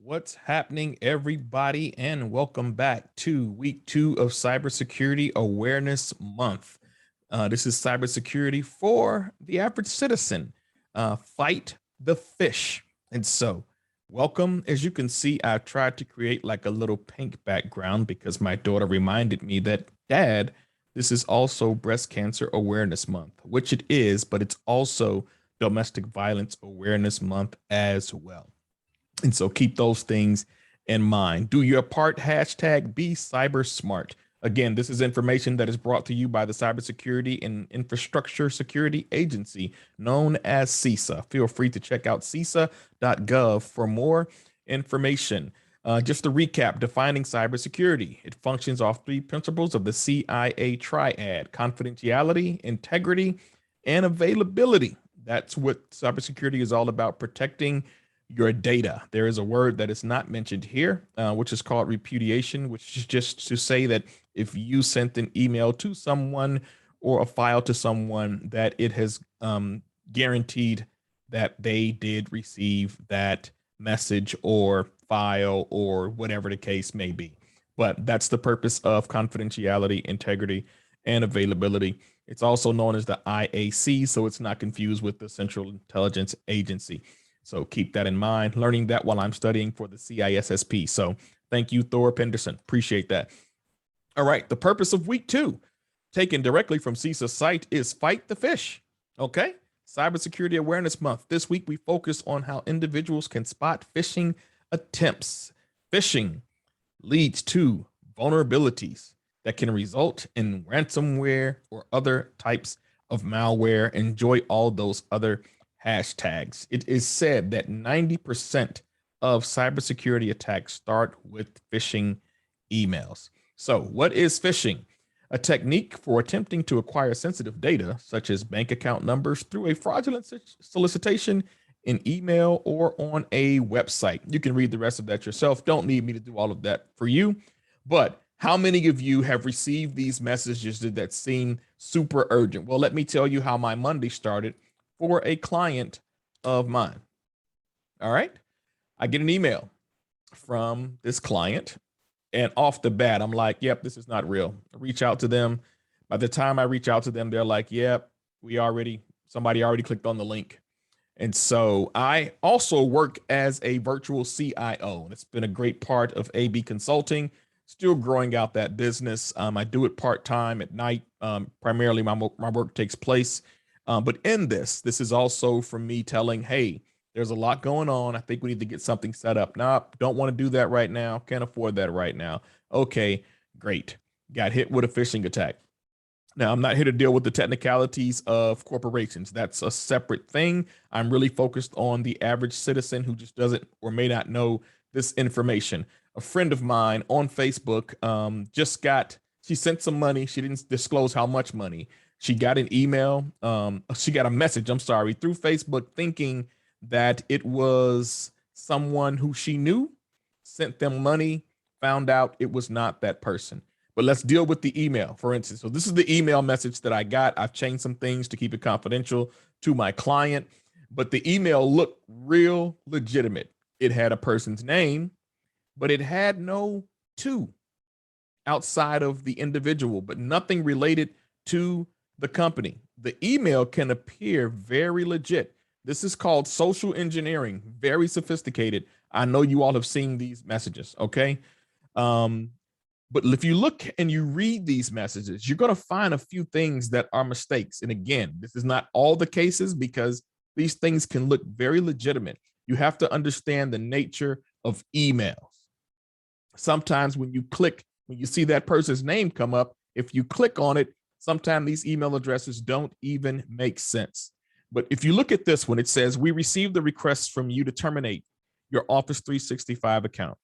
What's happening, everybody, and welcome back to week 2 of Cybersecurity Awareness Month. This is cybersecurity for the average citizen. Fight the fish. And so, welcome. As you can see, I've tried to create like a little pink background because my daughter reminded me that, Dad, this is also Breast Cancer Awareness Month, which it is, but it's also Domestic Violence Awareness Month as well. And so keep those things in mind. Do your part, hashtag be cyber smart. Again, this is information that is brought to you by the Cybersecurity and Infrastructure Security Agency, known as CISA. Feel free to check out CISA.gov for more information. Just to recap, defining cybersecurity. It functions off 3 principles of the CIA triad: confidentiality, integrity, and availability. That's what cybersecurity is all about, protecting your data. There is a word that is not mentioned here, which is called repudiation, which is just to say that if you sent an email to someone or a file to someone, that it has guaranteed that they did receive that message or file or whatever the case may be. But that's the purpose of confidentiality, integrity, and availability. It's also known as the IAC, so it's not confused with the Central Intelligence Agency. So keep that in mind, learning that while I'm studying for the CISSP. So thank you, Thor Penderson. Appreciate that. All right. The purpose of week 2, taken directly from CISA's site, is fight the fish. Okay. Cybersecurity Awareness Month. This week, we focus on how individuals can spot phishing attempts. Phishing leads to vulnerabilities that can result in ransomware or other types of malware. Enjoy all those other hashtags. It is said that 90% of cybersecurity attacks start with phishing emails. So, what is phishing? A technique for attempting to acquire sensitive data, such as bank account numbers, through a fraudulent solicitation in email or on a website. You can read the rest of that yourself. Don't need me to do all of that for you. But how many of you have received these messages that seem super urgent? Well, let me tell you how my Monday started for a client of mine. All right. I get an email from this client, and off the bat, I'm like, yep, this is not real. I reach out to them. By the time I reach out to them, they're like, yep, somebody already clicked on the link. And so I also work as a virtual CIO, and it's been a great part of AB Consulting, still growing out that business. I do it part-time at night. Primarily my work takes place. But in this is also from me telling, hey, there's a lot going on. I think we need to get something set up. Nah, don't want to do that right now. Can't afford that right now. Okay, great. Got hit with a phishing attack. Now, I'm not here to deal with the technicalities of corporations. That's a separate thing. I'm really focused on the average citizen who just doesn't or may not know this information. A friend of mine on Facebook she sent some money. She didn't disclose how much money. She got an email. She got a message, through Facebook, thinking that it was someone who she knew, sent them money, found out it was not that person. But let's deal with the email, for instance. So this is the email message that I got. I've changed some things to keep it confidential to my client, but the email looked real legitimate. It had a person's name, but it had no to outside of the individual, but nothing related to the company. The email can appear very legit. This is called social engineering, very sophisticated. I know you all have seen these messages, okay? But if you look and you read these messages, you're going to find a few things that are mistakes. And again, this is not all the cases because these things can look very legitimate. You have to understand the nature of emails. Sometimes when you see that person's name come up, if you click on it, sometimes these email addresses don't even make sense. But if you look at this one, it says, we received the request from you to terminate your Office 365 account.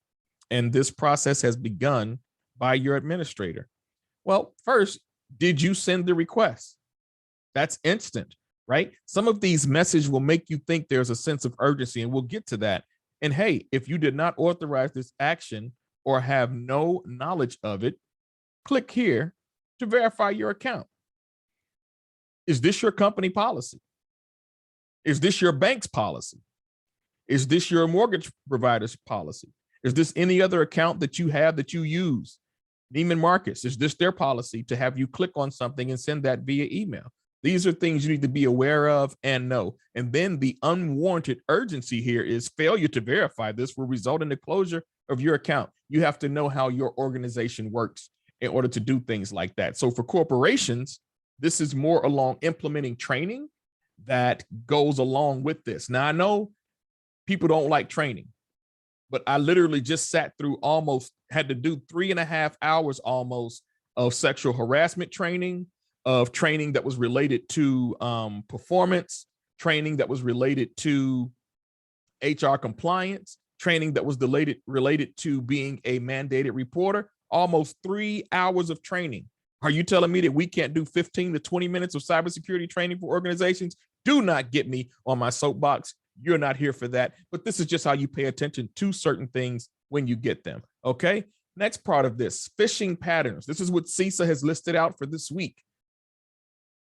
And this process has begun by your administrator. Well, first, did you send the request? That's instant, right? Some of these messages will make you think there's a sense of urgency, and we'll get to that. And hey, if you did not authorize this action or have no knowledge of it, click here to verify your account. Is this your company policy? Is this your bank's policy? Is this your mortgage provider's policy? Is this any other account that you have that you use? Neiman Marcus, is this their policy to have you click on something and send that via email? These are things you need to be aware of and know. And then the unwarranted urgency here is failure to verify this will result in the closure of your account. You have to know how your organization works in order to do things like that. So for corporations, this is more along implementing training that goes along with this. Now, I know people don't like training, but I literally just sat through had to do 3.5 hours almost of sexual harassment training, of training that was related to performance, training that was related to HR compliance, training that was related to being a mandated reporter, almost 3 hours of training. Are you telling me that we can't do 15 to 20 minutes of cybersecurity training for organizations? Do not get me on my soapbox. You're not here for that. But this is just how you pay attention to certain things when you get them. Okay. Next part of this, phishing patterns. This is what CISA has listed out for this week.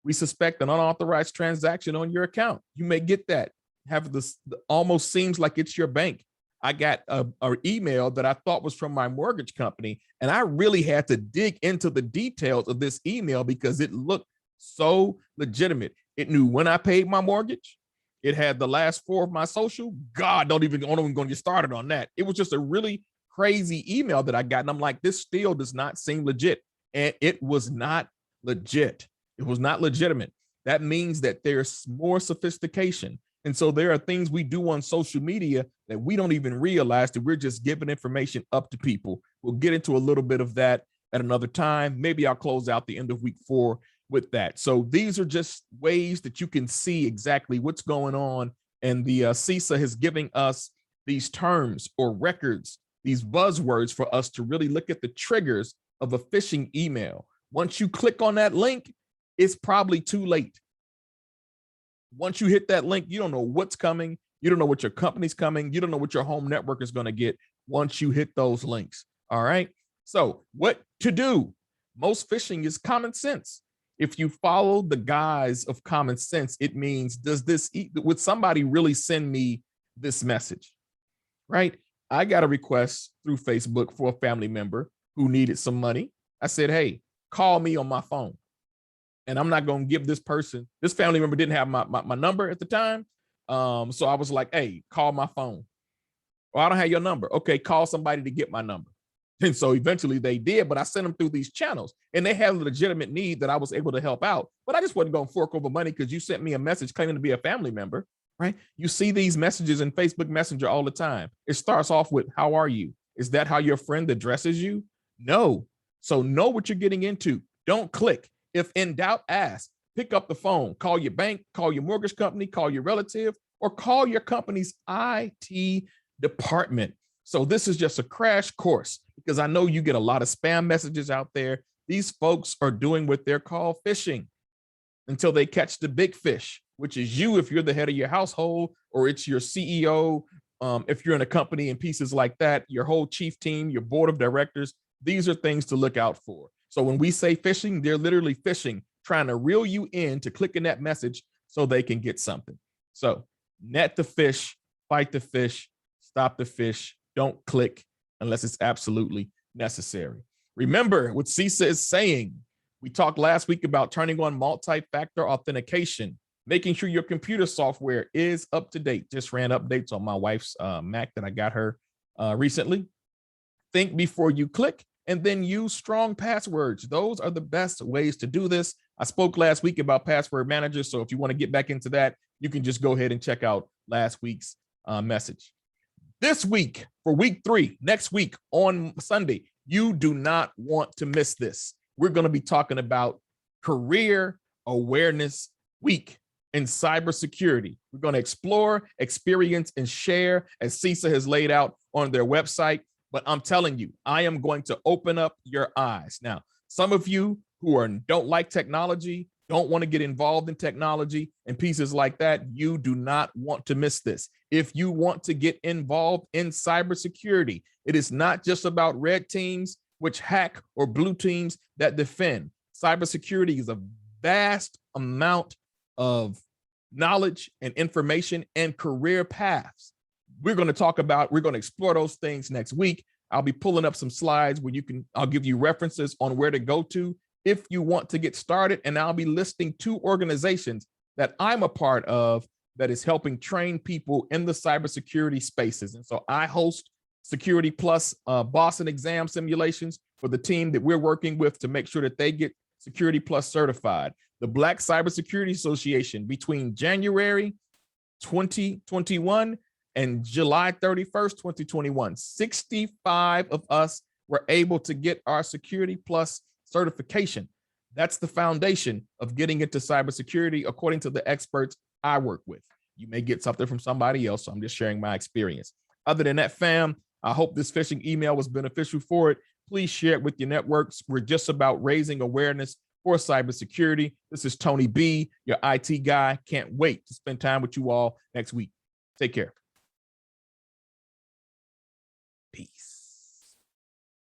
We suspect an unauthorized transaction on your account. You may get that. Have this almost seems like it's your bank. I got an email that I thought was from my mortgage company, and I really had to dig into the details of this email because it looked so legitimate. It knew when I paid my mortgage. It had the last 4 of my social. God, I'm not even going to get started on that. It was just a really crazy email that I got, and I'm like, this still does not seem legit. And it was not legit. It was not legitimate. That means that there's more sophistication. And so there are things we do on social media that we don't even realize that we're just giving information up to people. We'll get into a little bit of that at another time. Maybe I'll close out the end of week 4 with that. So these are just ways that you can see exactly what's going on. And the CISA is giving us these terms or records, these buzzwords for us to really look at the triggers of a phishing email. Once you click on that link, it's probably too late. Once you hit that link, you don't know what's coming. You don't know what your company's coming. You don't know what your home network is going to get once you hit those links. All right. So what to do? Most phishing is common sense. If you follow the guise of common sense, it means, would somebody really send me this message? Right. I got a request through Facebook for a family member who needed some money. I said, hey, call me on my phone. And I'm not going to give this family member didn't have my number at the time. So I was like, hey, call my phone. Well, I don't have your number. Okay, call somebody to get my number. And so eventually they did, but I sent them through these channels and they had a legitimate need that I was able to help out. But I just wasn't going to fork over money because you sent me a message claiming to be a family member, right? You see these messages in Facebook Messenger all the time. It starts off with, how are you? Is that how your friend addresses you? No. So know what you're getting into. Don't click. If in doubt, ask. Pick up the phone, call your bank, call your mortgage company, call your relative, or call your company's IT department. So this is just a crash course because I know you get a lot of spam messages out there. These folks are doing what they're called phishing until they catch the big fish, which is you if you're the head of your household, or it's your CEO. If you're in a company and pieces like that, your whole chief team, your board of directors, these are things to look out for. So when we say phishing, they're literally phishing, trying to reel you in to click in that message so they can get something. So net the fish, fight the fish, stop the fish, don't click unless it's absolutely necessary. Remember what CISA is saying. We talked last week about turning on multi-factor authentication, making sure your computer software is up to date. Just ran updates on my wife's Mac that I got her recently. Think before you click, and then use strong passwords. Those are the best ways to do this. I spoke last week about password managers. So if you want to get back into that, you can just go ahead and check out last week's message. This week, for week 3, next week on Sunday, you do not want to miss this. We're going to be talking about Career Awareness Week in cybersecurity. We're going to explore, experience, and share as CISA has laid out on their website. But I'm telling you, I am going to open up your eyes. Now, some of you who don't like technology, don't want to get involved in technology and pieces like that, you do not want to miss this. If you want to get involved in cybersecurity, it is not just about red teams, which hack, or blue teams that defend. Cybersecurity is a vast amount of knowledge and information and career paths. we're going to explore those things next week. I'll be pulling up some slides where I'll give you references on where to go to if you want to get started. And I'll be listing 2 organizations that I'm a part of that is helping train people in the cybersecurity spaces. And so I host Security Plus Boston exam simulations for the team that we're working with to make sure that they get Security Plus certified. The Black Cybersecurity Association, between January 2021 and July 31st, 2021, 65 of us were able to get our Security Plus certification. That's the foundation of getting into cybersecurity, according to the experts I work with. You may get something from somebody else, so I'm just sharing my experience. Other than that, fam, I hope this phishing email was beneficial for it. Please share it with your networks. We're just about raising awareness for cybersecurity. This is Tony B, your IT guy. Can't wait to spend time with you all next week. Take care.